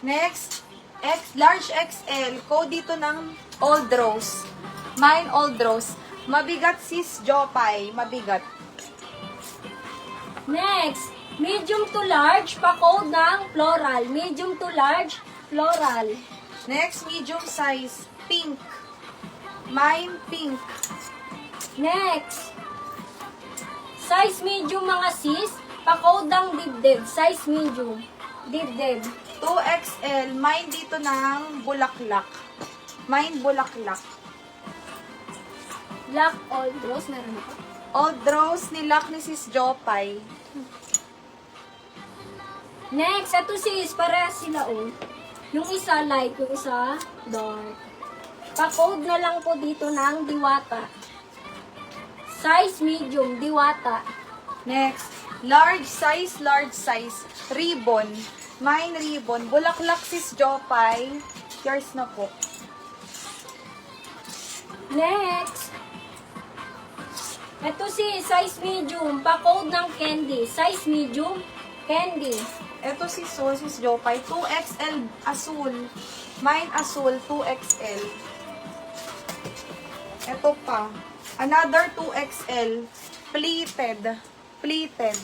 Next, large XL. Code dito ng Old Rose. Mine Old Rose. Mabigat sis Jopay. Mabigat. Next, medium to large, pa-code ng floral. Medium to large, floral. Next, medium size. Pink. Mine pink. Next, size medium mga sis, pa-code ng dibdib. Size medium. Dibdib. 2XL. Mine dito ng bulaklak. Mine bulaklak. Black old rose, meron ako. Old Rose nilak ni sis Jopay. Next, ito sis, parehas sila oh. Yung isa light, yung isa dark. Pa-code na lang po dito ng diwata. Size medium, diwata. Next, large size, ribbon. Mine ribbon. Bulaklak sis Jopay. Yours na po. Next, ito si size medium, pa-code ng candy. Size medium, candy. Ito si Sol, sis Jopay. 2XL asul. Mine asul, 2XL. Ito pa. Another 2XL. Pleated. Pleated.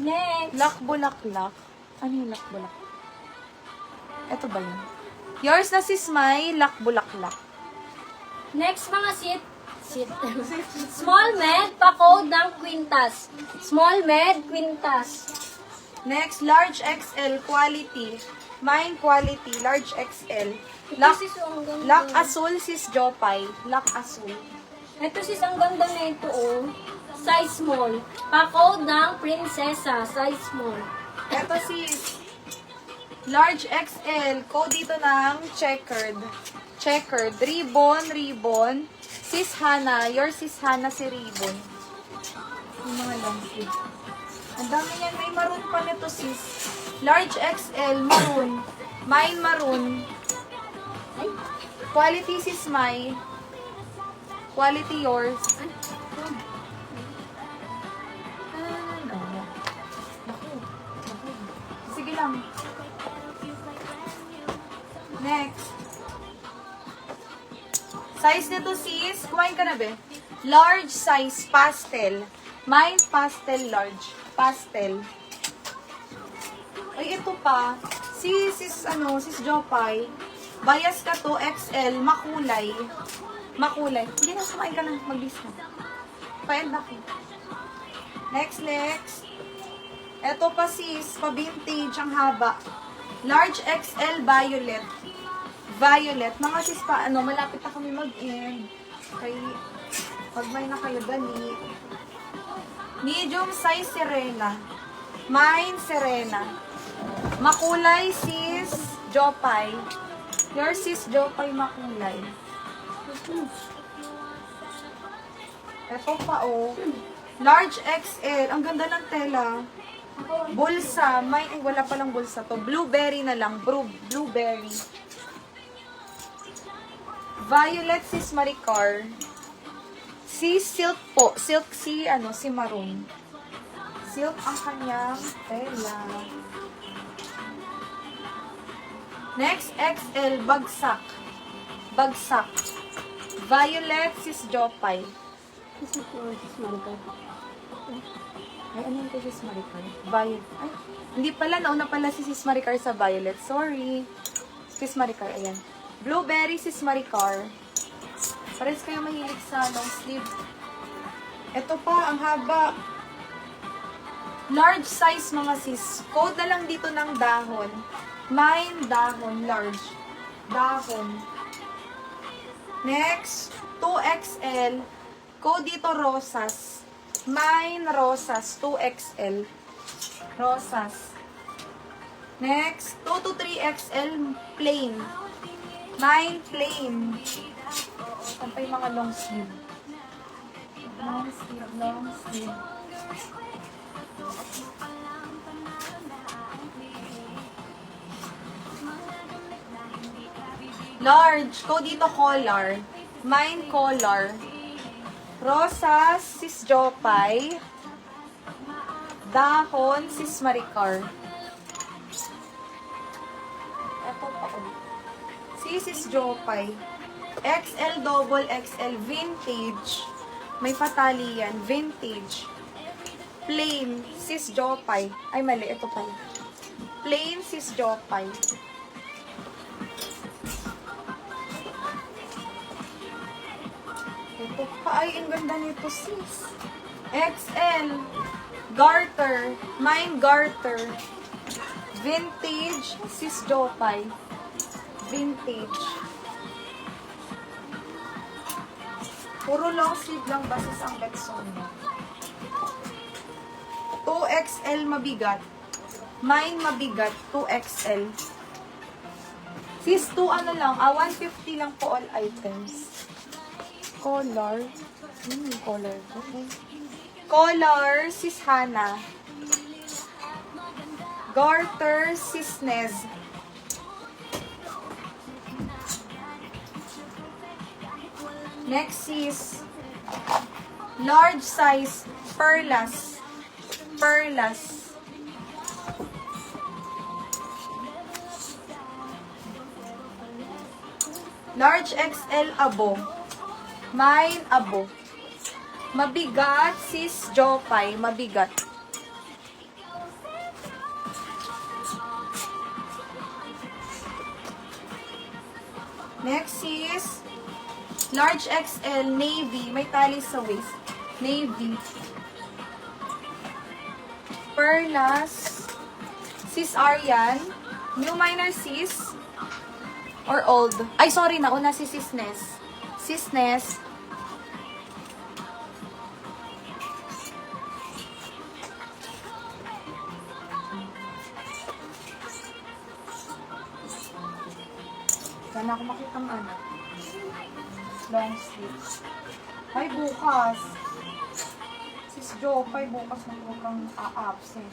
Next, Lak bulaklak. Ano yung lak bulaklak? Ito ba yun? Yours na sis May, lak bulaklak. next mga sit. Small med, pa-code ng quintas. Small med, quintas. Next, large XL quality. Mine quality, large XL. Ito Lak, sis, ang ganda. lak asul sis Jopay. Lak asul. Ito sis, ang ganda na ito oh. Size small. Pa-code ng prinsesa. Size small. Ito sis, large XL. Code dito ng checkered. Checkered. Ribbon. Sis Hana. Your sis Hana si ribbon. Yung mga long sleeve. Ang dami yan. May maroon pa nito sis. Large XL. Maroon. Mine maroon. Ay, Quality sis May. Quality yours. Sige lang. Next. Size nito sis, kumain ka na be? Large size, pastel. Mine pastel large. Pastel. Ay, ito pa. Sis Jopay. Bias ka to, XL, makulay. Makulay. Hindi na, kumain ka na. Mag-list na. Pa-end ako. Next. Ito pa sis, pa-vintage, ang haba. Large XL violet. Violet. Mga sis pa, malapit na kami mag-end. Okay. Pag may na kayo, dali. Medium size Serena. Mine Serena. Makulay sis Jopay. Your sis Jopay makulay. Ito pa oh. Large XL. Ang ganda ng tela. Bulsa. Ay, wala palang bulsa to. Blueberry na lang. Blueberry. Violet sis Maricar. Si silk po. Silk si maroon. Silk ang kanyang tela. Next, XL. Bagsak. Bagsak. Violet sis Jopay. Ay, ano yung sis Maricar? Violet. Ay, hindi pala. Nauna pala si sis Maricar sa Violet. Sorry. Sis Maricar, ayan. Blueberry sis Maricar. Pares kayo mahilig sa long sleeve. Ito pa, ang haba. Large size mga sis. Code na lang dito ng dahon. Mine dahon, large. Dahon. Next, 2XL. Code dito rosas. Mine rosas, 2XL. Rosas. Next, 2 to 3XL plain. Mine plain. Saan pa yung mga long sleeve? Long sleeve. Large. Code dito collar. Mine color. Rosas, sis Jopay. Dahon, sis Maricar. Ito pa ulit. Sis Jopay. XL, double XL, vintage. May patali yan. Vintage. Plain, sis Jopay. Ay, mali. Ito pala. Plain, sis Jopay. Ito pa. Ay, ang ganda nito, sis. XL. Garter. Mine garter. Vintage, sis Jopay. Vintage. Puro long sleeve lang basis ang Betson mo. 2XL mabigat. Mine mabigat, 2XL. Sis, 2 ano lang, 150 lang po all items. Color. Color. Okay. Color, sis Hana. Garter, sis Nez. Next is large size Perlas. Perlas. Large XL abo. Mine abo. Mabigat sis Jopay. Mabigat. Next is large XL navy. May tali sa waist. Navy. Perlas. Sis Arian. New minor sis. Or old. Ay, sorry. Nauna si Sis Ness. Sis Ness. Sana ako makita ang ano. Long sleeve. Ay, bukas. Sis Jopay, bukas na huwag kang a-absent.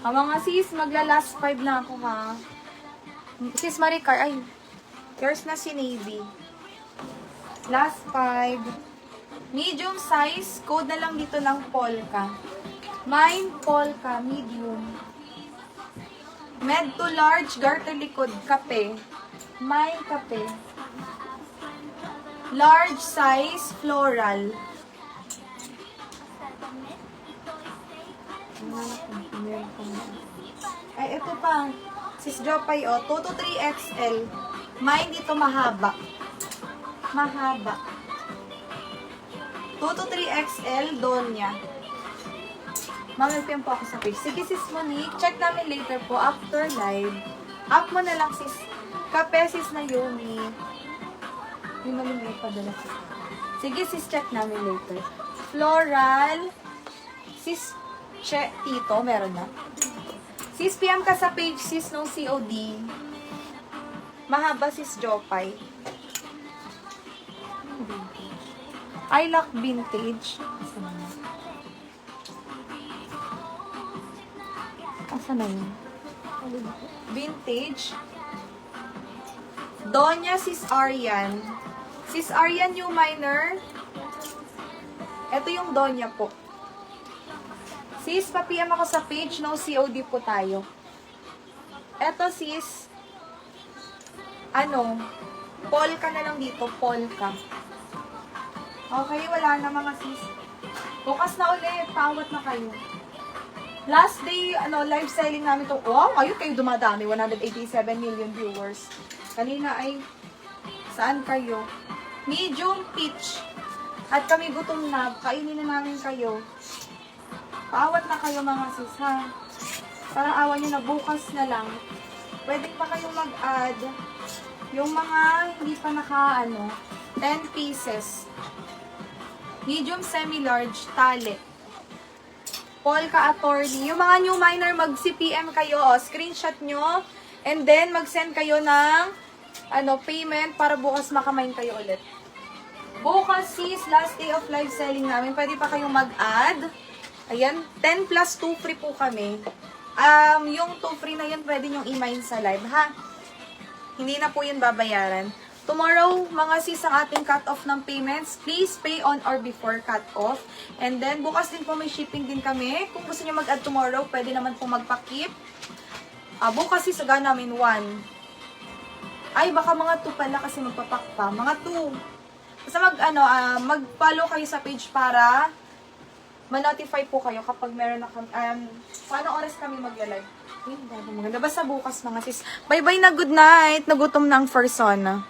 Mga sis, magla-last 5 na ako ha. Sis Maricar, ay, yours na si Navy. Last 5. Medium size, code na lang dito ng polka. Mine, polka, medium. Med to large, garter likod, kape. Mine, kape. Large size, floral. Ay, ito pa. Sis Jopay, 2 to 3 XL. Mine dito mahaba. Mahaba. 2 to 3 XL, Donya. Mamagpiyan po ako sa page. Sige, sis Monique. Check namin later po after live. Up mo na lang, sis. Kape, sis na Yumi. Yung malimay pa dala sis. Sige, sis. Check namin later. Floral. Sis, check. Tito, meron na. Sis, PM ka sa page, sis, nung COD. Mahaba, sis Jopay. I like vintage. Asan na yun? Vintage. Donya, sis Arian. Sis Arian, new minor. Ito yung Donya po. Sis, pa-PM ako sa page. No COD po tayo. Ito, sis. Ano? Polka na lang dito. Polka. Okay, wala na mga sis. Bukas na ulit. Tawat na kayo. Last day, live selling namin to. Wow, ayun kayo dumadami. 187 million viewers. Kanina ay, saan kayo? Medium peach. At kami gutom na. Kainin na namin kayo. Paawat na kayo mga sis, ha? Parang awa nyo na bukas na lang. Pwede pa kayong mag-add. Yung mga hindi pa 10 pieces. Medium semi-large, tali. Polka attorney. Yung mga new minor, mag-CPM kayo, screenshot nyo, and then mag-send kayo ng payment para bukas makamain kayo ulit. Bukas sis, last day of live selling namin. Pwede pa kayong mag-add. Ayan, 10 plus 2 free po kami. Yung 2 free na yun, pwede yung i-mine sa live, ha? Hindi na po yun babayaran. Tomorrow, mga sis, ang ating cut-off ng payments. Please pay on or before cut-off. And then, bukas din po may shipping din kami. Kung gusto nyo mag-add tomorrow, pwede naman po magpa-keep. Bukas sis, aga namin 1. Ay, baka mga 2 pala kasi magpapak pa. Mga 2. Basta mag-follow kayo sa page para ma-notify po kayo kapag meron na kami, paano oras kami mag-live? Maganda. Basta bukas mga sis. Bye-bye na, good night. Nagutom na ang person.